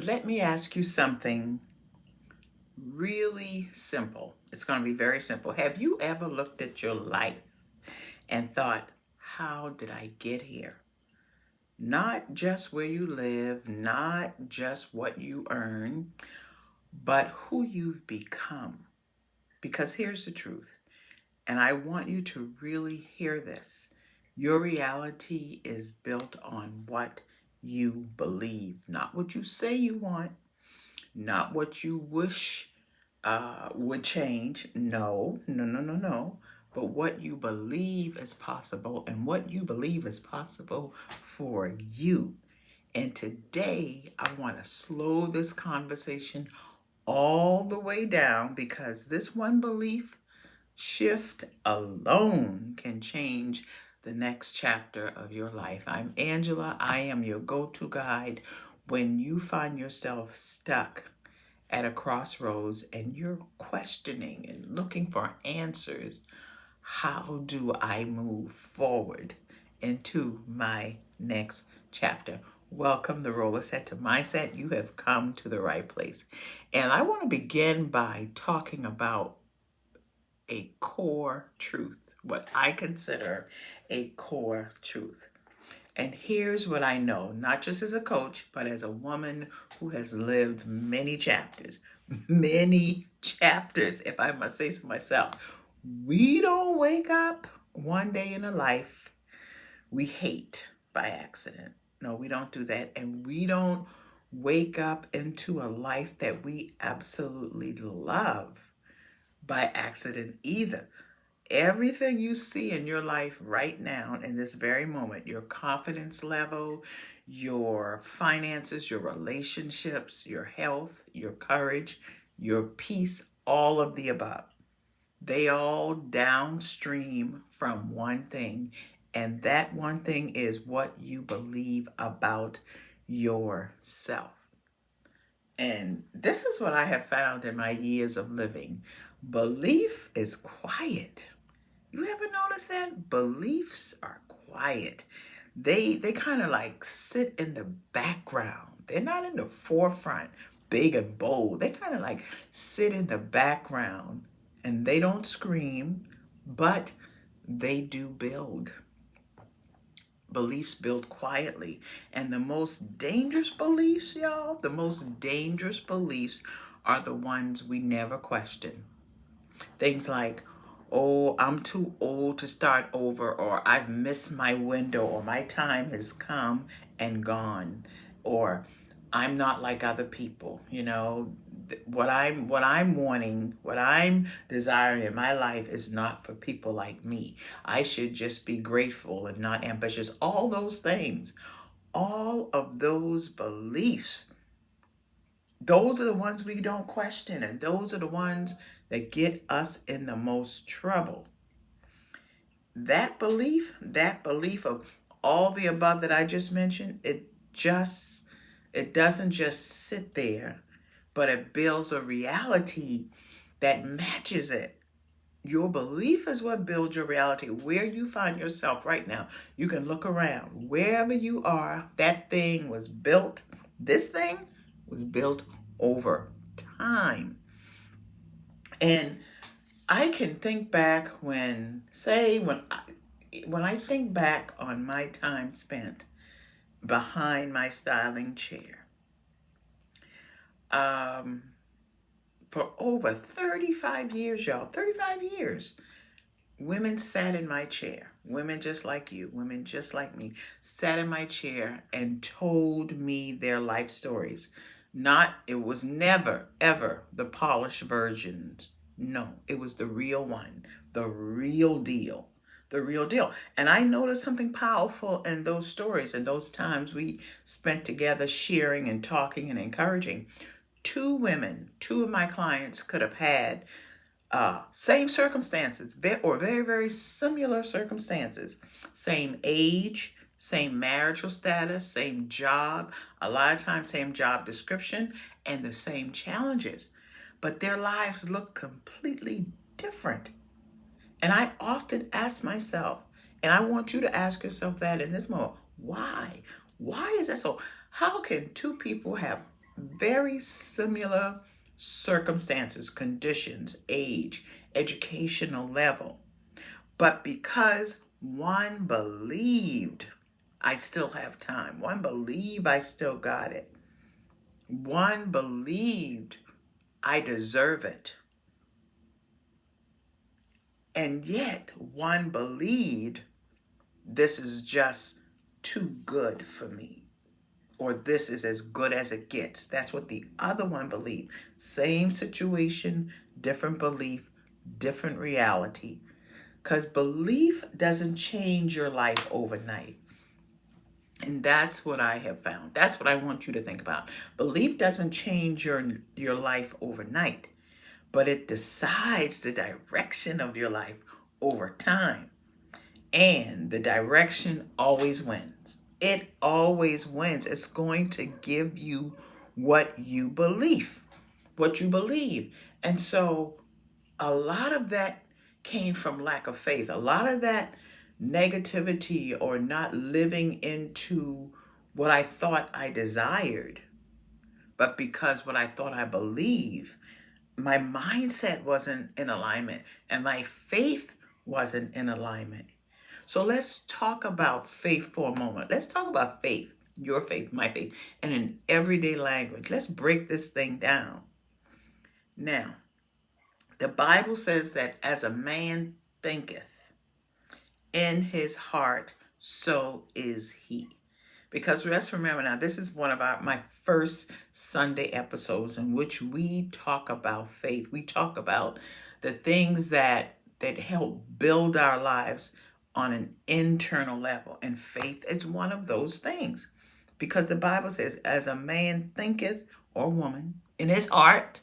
Let me ask you something really simple. It's going to be very simple. Have you ever looked at your life and thought, how did I get here? Not just where you live, not just what you earn, but who you've become. Because here's the truth, and I want you to really hear this. Your reality is built on what you believe, not what you say you want, not what you wish would change. No, no, no, no, no. But what you believe is possible, and what you believe is possible for you. And today, I want to slow this conversation all the way down because this one belief shift alone can change the next chapter of your life. I'm Angela. I am your go to guide when you find yourself stuck at a crossroads and you're questioning and looking for answers. How do I move forward into my next chapter? Welcome the Rollerset to my set. You have come to the right place. And I want to begin by talking about a core truth, what I consider a core truth. And here's what I know, not just as a coach, but as a woman who has lived many chapters, if I must say so myself. We don't wake up one day in a life we hate by accident. No, we don't do that. And we don't wake up into a life that we absolutely love by accident either. Everything you see in your life right now, in this very moment, your confidence level, your finances, your relationships, your health, your courage, your peace, all of the above, they all downstream from one thing. And that one thing is what you believe about yourself. And this is what I have found in my years of living. Belief is quiet. You ever notice that? Beliefs are quiet. They kind of like sit in the background. They're not in the forefront, big and bold. They kind of like sit in the background and they don't scream, but they do build. Beliefs build quietly. And the most dangerous beliefs, y'all, the most dangerous beliefs are the ones we never question. Things like, oh, I'm too old to start over, or I've missed my window, or my time has come and gone, or I'm not like other people. What I'm wanting, what I'm desiring in my life is not for people like me. I should just be grateful and not ambitious. All those things, all of those beliefs, those are the ones we don't question, and those are the ones that get us in the most trouble. That belief of all the above that I just mentioned, it doesn't just sit there, but it builds a reality that matches it. Your belief is what builds your reality. Where you find yourself right now, you can look around. Wherever you are, that thing was built. This thing was built over time. And I can think back when I think back on my time spent behind my styling chair, um, for over 35 years, y'all, 35 years, women sat in my chair. Women just like you, women just like me, sat in my chair and told me their life stories. It was never, ever the polished versions. No, it was the real one, the real deal, the real deal. And I noticed something powerful in those stories and those times we spent together sharing and talking and encouraging. Two women, two of my clients could have had same circumstances, or very, very similar circumstances, same age, same marital status, same job, a lot of times same job description, and the same challenges. But their lives look completely different. And I often ask myself, and I want you to ask yourself that in this moment, why? Why is that so? How can two people have very similar circumstances, conditions, age, educational level. But because one believed, I still have time. One believed I still got it. One believed I deserve it. And yet one believed this is just too good for me, or this is as good as it gets. That's what the other one believed. Same situation, different belief, different reality. Because belief doesn't change your life overnight. And that's what I have found. That's what I want you to think about. Belief doesn't change your life overnight, but it decides the direction of your life over time. And the direction always wins. It always wins. It's going to give you what you believe, what you believe. And so a lot of that came from lack of faith. A lot of that negativity or not living into what I thought I desired, but because what I thought I believe, my mindset wasn't in alignment and my faith wasn't in alignment. So let's talk about faith for a moment. Let's talk about faith, your faith, my faith, and in everyday language. Let's break this thing down. Now, the Bible says that as a man thinketh in his heart, so is he. Because let's remember now, this is one of my first Sunday episodes in which we talk about faith. We talk about the things that help build our lives on an internal level. And faith is one of those things. Because the Bible says, as a man thinketh or woman in his heart,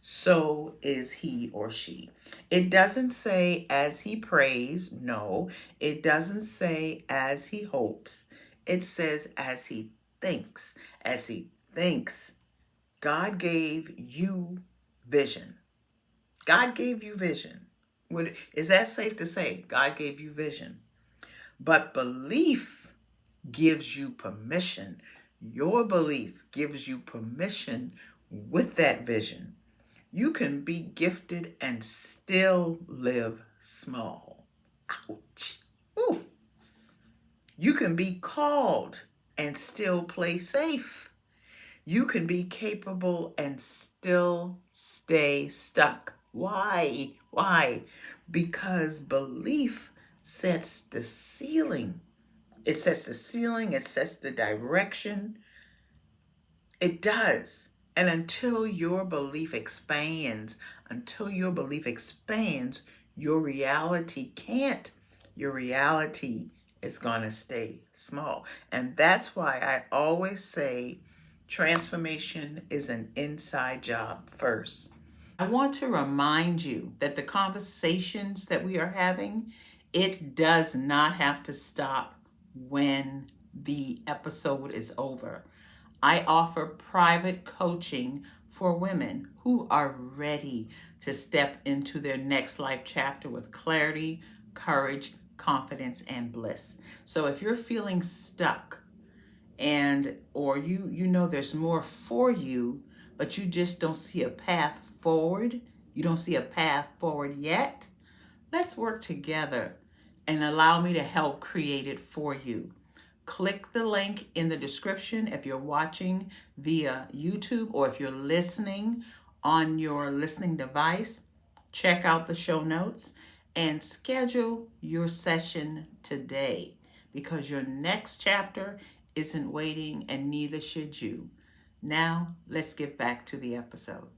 so is he or she. It doesn't say as he prays. No, it doesn't say as he hopes. It says as he thinks. As he thinks. God gave you vision. God gave you vision. Is that safe to say? God gave you vision. But belief gives you permission. Your belief gives you permission with that vision. You can be gifted and still live small. Ouch. Ooh. You can be called and still play safe. You can be capable and still stay stuck. Why? Why? Because belief sets the ceiling. It sets the ceiling, it sets the direction. It does. And until your belief expands, your reality can't. Your reality is going to stay small. And that's why I always say transformation is an inside job first. I want to remind you that the conversations that we are having, it does not have to stop when the episode is over. I offer private coaching for women who are ready to step into their next life chapter with clarity, courage, confidence, and bliss. So if you're feeling stuck and or you know there's more for you, but you just don't see a path forward, you don't see a path forward yet, let's work together and allow me to help create it for you. Click the link in the description if you're watching via YouTube or if you're listening on your listening device. Check out the show notes and schedule your session today because your next chapter isn't waiting and neither should you. Now, let's get back to the episode.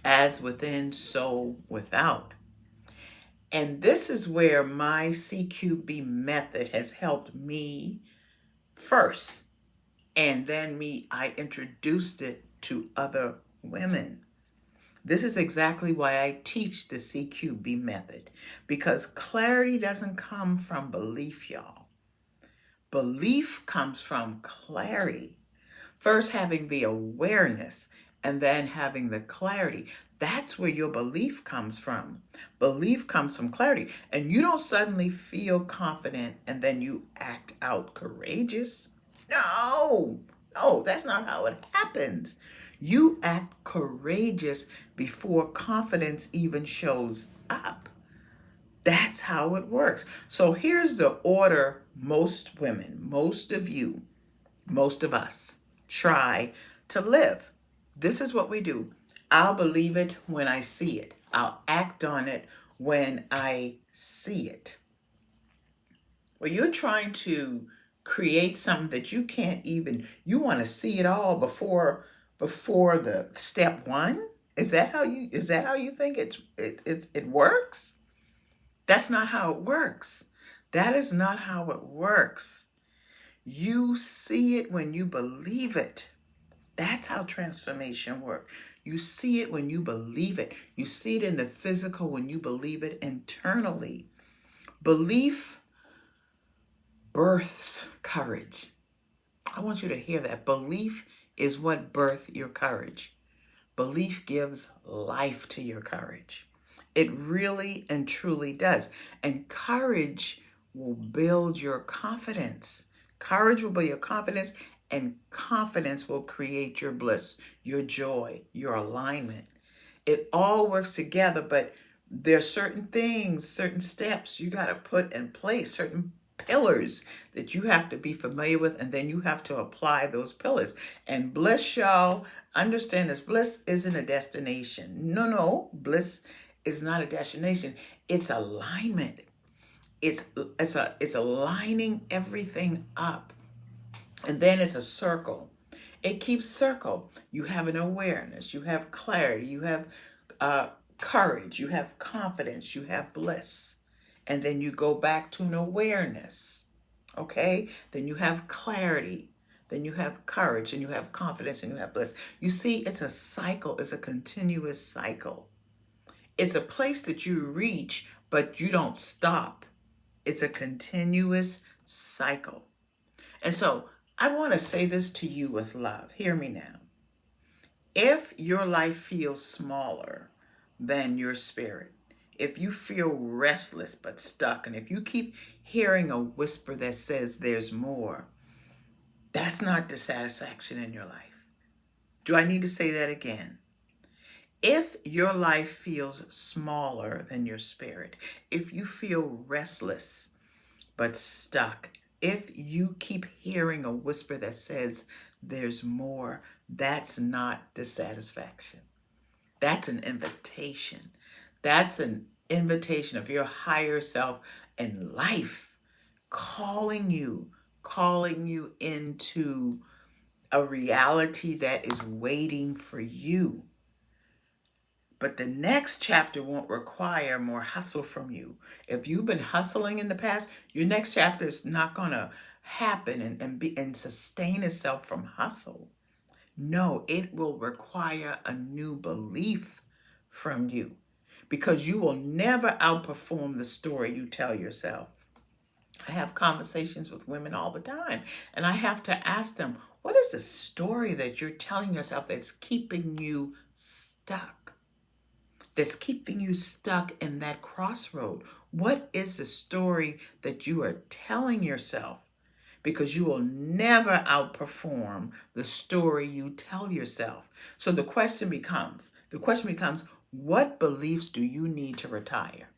As within, so without. And this is where my CQB method has helped me first. And then I introduced it to other women. This is exactly why I teach the CQB method, because clarity doesn't come from belief, y'all. Belief comes from clarity. First, having the awareness and then having the clarity. That's where your belief comes from. Belief comes from clarity. And you don't suddenly feel confident and then you act out courageous. No, No, that's not how it happens. You act courageous before confidence even shows up. That's how it works. So here's the order most women, most of you, most of us try to live. This is what we do. I'll believe it when I see it. I'll act on it when I see it. Well, you're trying to create something that you can't even, you want to see it all before the step one? Is that how you think it works? That's not how it works. That is not how it works. You see it when you believe it. That's how transformation works. You see it when you believe it. You see it in the physical when you believe it internally. Belief births courage. I want you to hear that. Belief is what births your courage. Belief gives life to your courage. It really and truly does. And courage will build your confidence. Courage will build your confidence, and confidence will create your bliss, your joy, your alignment. It all works together, but there's certain things, certain steps you got to put in place, certain pillars that you have to be familiar with, and then you have to apply those pillars. And bliss, y'all, understand this, bliss isn't a destination. No, bliss is not a destination. It's alignment. It's aligning everything up. And then it's a circle. It keeps circle. You have an awareness, you have clarity, you have uh, courage, you have confidence, you have bliss. And then you go back to an awareness. Okay? Then you have clarity. Then you have courage and you have confidence and you have bliss. You see, it's a cycle, it's a continuous cycle. It's a place that you reach, but you don't stop. It's a continuous cycle. And so I want to say this to you with love. Hear me now. If your life feels smaller than your spirit, if you feel restless but stuck, and if you keep hearing a whisper that says there's more, that's not dissatisfaction in your life. Do I need to say that again? If your life feels smaller than your spirit, if you feel restless but stuck, if you keep hearing a whisper that says there's more, that's not dissatisfaction. That's an invitation. That's an invitation of your higher self and life calling you into a reality that is waiting for you. But the next chapter won't require more hustle from you. If you've been hustling in the past, your next chapter is not going to happen and sustain itself from hustle. No, it will require a new belief from you because you will never outperform the story you tell yourself. I have conversations with women all the time, and I have to ask them, what is the story that you're telling yourself that's keeping you stuck? That's keeping you stuck in that crossroad? What is the story that you are telling yourself? Because you will never outperform the story you tell yourself. So the question becomes, what beliefs do you need to retire?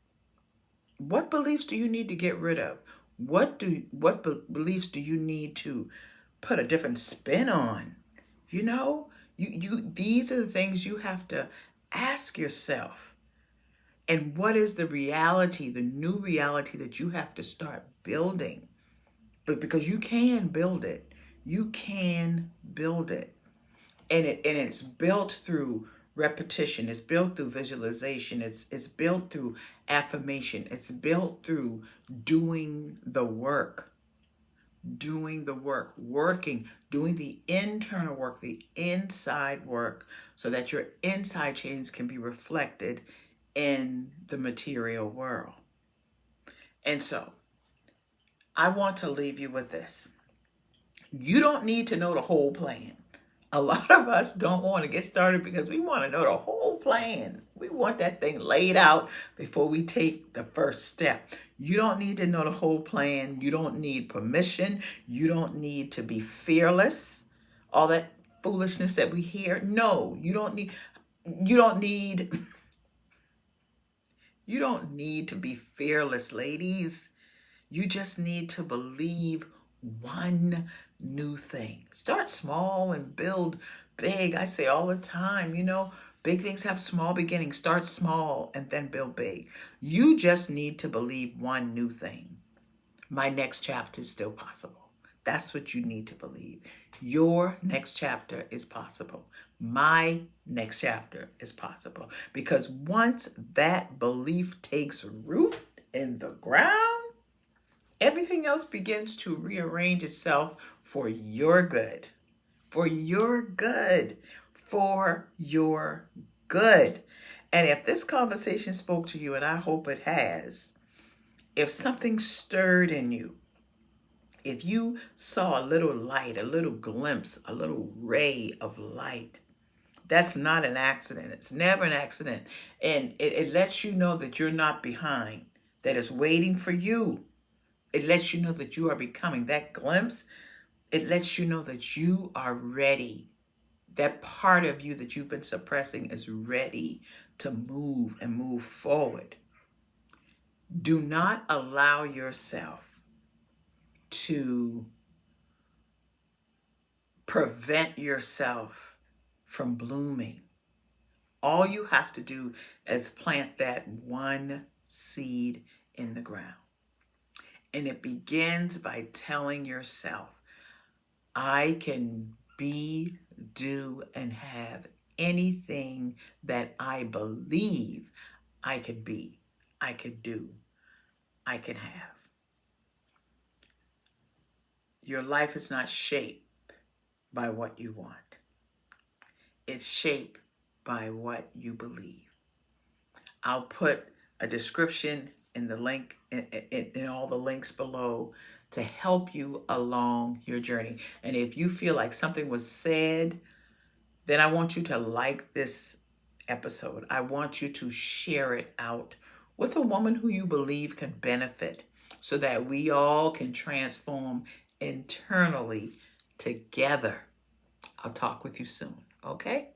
What beliefs do you need to get rid of? What beliefs do you need to put a different spin on? You know, you these are the things you have to ask yourself. And what is the reality, the new reality that you have to start building? But because you can build it. You can build it. And it's built through repetition. It's built through visualization. It's built through affirmation. It's built through doing the work. Doing the work, working, doing the internal work, the inside work, so that your inside change can be reflected in the material world. And so I want to leave you with this. You don't need to know the whole plan. A lot of us don't want to get started because we want to know the whole plan. We want that thing laid out before we take the first step. You don't need to know the whole plan. You don't need permission. You don't need to be fearless. all that foolishness that we hear. No, you don't need you don't need to be fearless, ladies. You just need to believe one new thing. Start small and build big. I say all the time, big things have small beginnings. Start small and then build big. You just need to believe one new thing. My next chapter is still possible. That's what you need to believe. Your next chapter is possible. My next chapter is possible. Because once that belief takes root in the ground, everything else begins to rearrange itself for your good. For your good. For your good. And if this conversation spoke to you, and I hope it has, if something stirred in you, if you saw a little light, a little glimpse, a little ray of light, that's not an accident. It's never an accident. And it lets you know that you're not behind, that it's waiting for you. It lets you know that you are becoming. That glimpse, it lets you know that you are ready. That part of you that you've been suppressing is ready to move and move forward. Do not allow yourself to prevent yourself from blooming. All you have to do is plant that one seed in the ground. And it begins by telling yourself, I can be, do, and have anything that I believe I could be, I could do, I can have. Your life is not shaped by what you want. It's shaped by what you believe. I'll put a description in the link in all the links below to help you along your journey. And if you feel like something was said, then I want you to like this episode. I want you to share it out with a woman who you believe can benefit so that we all can transform internally together. I'll talk with you soon. Okay?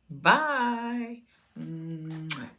Bye. Mwah.